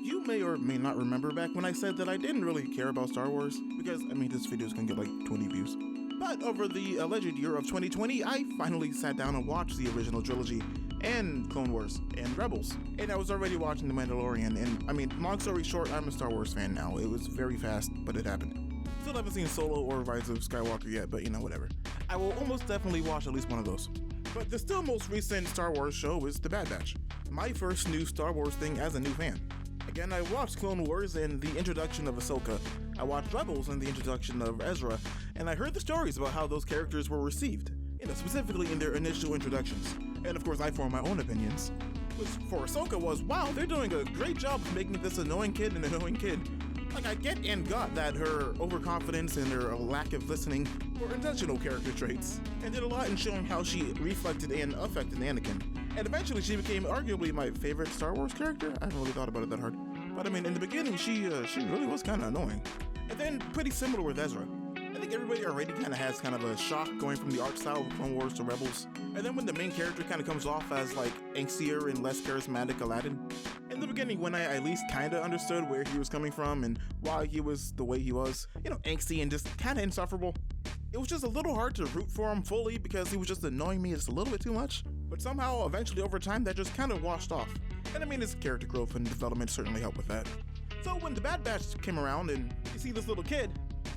You may or may not remember back when I said that I didn't really care about Star Wars, because, this video is gonna get like 20 views. But over the alleged year of 2020, I finally sat down and watched the original trilogy, and Clone Wars, and Rebels. And I was already watching The Mandalorian, and long story short, I'm a Star Wars fan now. It was very fast, but it happened. Still haven't seen Solo or Rise of Skywalker yet, but whatever. I will almost definitely watch at least one of those. But the still most recent Star Wars show is The Bad Batch, my first new Star Wars thing as a new fan. Again, I watched Clone Wars and the introduction of Ahsoka. I watched Rebels and the introduction of Ezra, and I heard the stories about how those characters were received, specifically in their initial introductions. And of course, I formed my own opinions. Which for Ahsoka was, wow, they're doing a great job of making this annoying kid an annoying kid. Like, I get and got that her overconfidence and her lack of listening were intentional character traits, and did a lot in showing how she reflected and affected Anakin. And eventually she became arguably my favorite Star Wars character. I haven't really thought about it that hard. But in the beginning, she really was kind of annoying. And then pretty similar with Ezra. I think everybody already kind of has kind of a shock going from the art style of Clone Wars to Rebels. And then when the main character kind of comes off as like angstier and less charismatic Aladdin. In the beginning, when I at least kind of understood where he was coming from and why he was the way he was, angsty and just kind of insufferable. It was just a little hard to root for him fully because he was just annoying me just a little bit too much. But somehow, eventually over time, that just kind of washed off. And his character growth and development certainly helped with that. So when The Bad Batch came around and you see this little kid,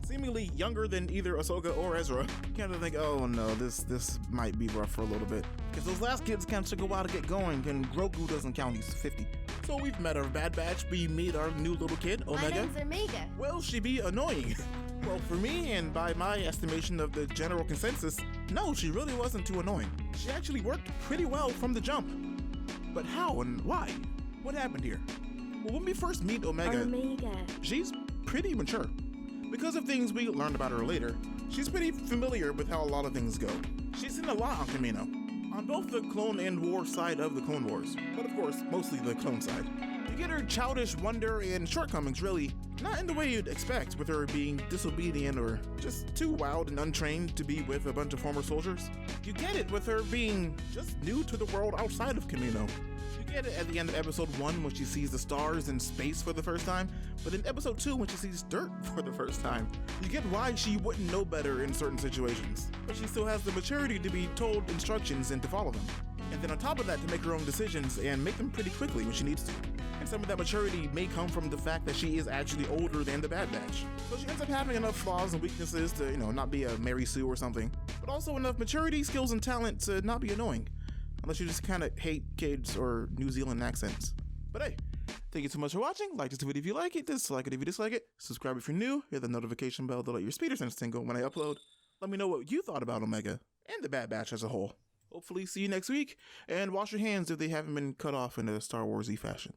seemingly younger than either Ahsoka or Ezra, you kind of think, oh no, this might be rough for a little bit. Because those last kids kind of took a while to get going, and Grogu doesn't count, he's 50. So we've met our Bad Batch, we meet our new little kid, Omega. My name's Omega. Will she be annoying? Well, for me, and by my estimation of the general consensus, no, she really wasn't too annoying. She actually worked pretty well from the jump. But how and why? What happened here? Well, when we first meet Omega, she's pretty mature. Because of things we learned about her later, she's pretty familiar with how a lot of things go. She's seen a lot on Kamino, on both the Clone and War side of the Clone Wars, but of course, mostly the Clone side. You get her childish wonder and shortcomings, really, not in the way you'd expect, with her being disobedient or just too wild and untrained to be with a bunch of former soldiers. You get it with her being just new to the world outside of Kamino. You get it at the end of episode 1 when she sees the stars and space for the first time, but in episode 2 when she sees dirt for the first time. You get why she wouldn't know better in certain situations, but she still has the maturity to be told instructions and to follow them. And then on top of that, to make her own decisions and make them pretty quickly when she needs to. And some of that maturity may come from the fact that she is actually older than the Bad Batch. So she ends up having enough flaws and weaknesses to, not be a Mary Sue or something, but also enough maturity, skills, and talent to not be annoying. Unless you just kind of hate kids or New Zealand accents. But hey, thank you so much for watching. Like this video if you like it, dislike it if you dislike it. Subscribe if you're new, hit the notification bell to let your speeder sense tingle when I upload. Let me know what you thought about Omega and the Bad Batch as a whole. Hopefully see you next week, and wash your hands if they haven't been cut off in a Star Wars-y fashion.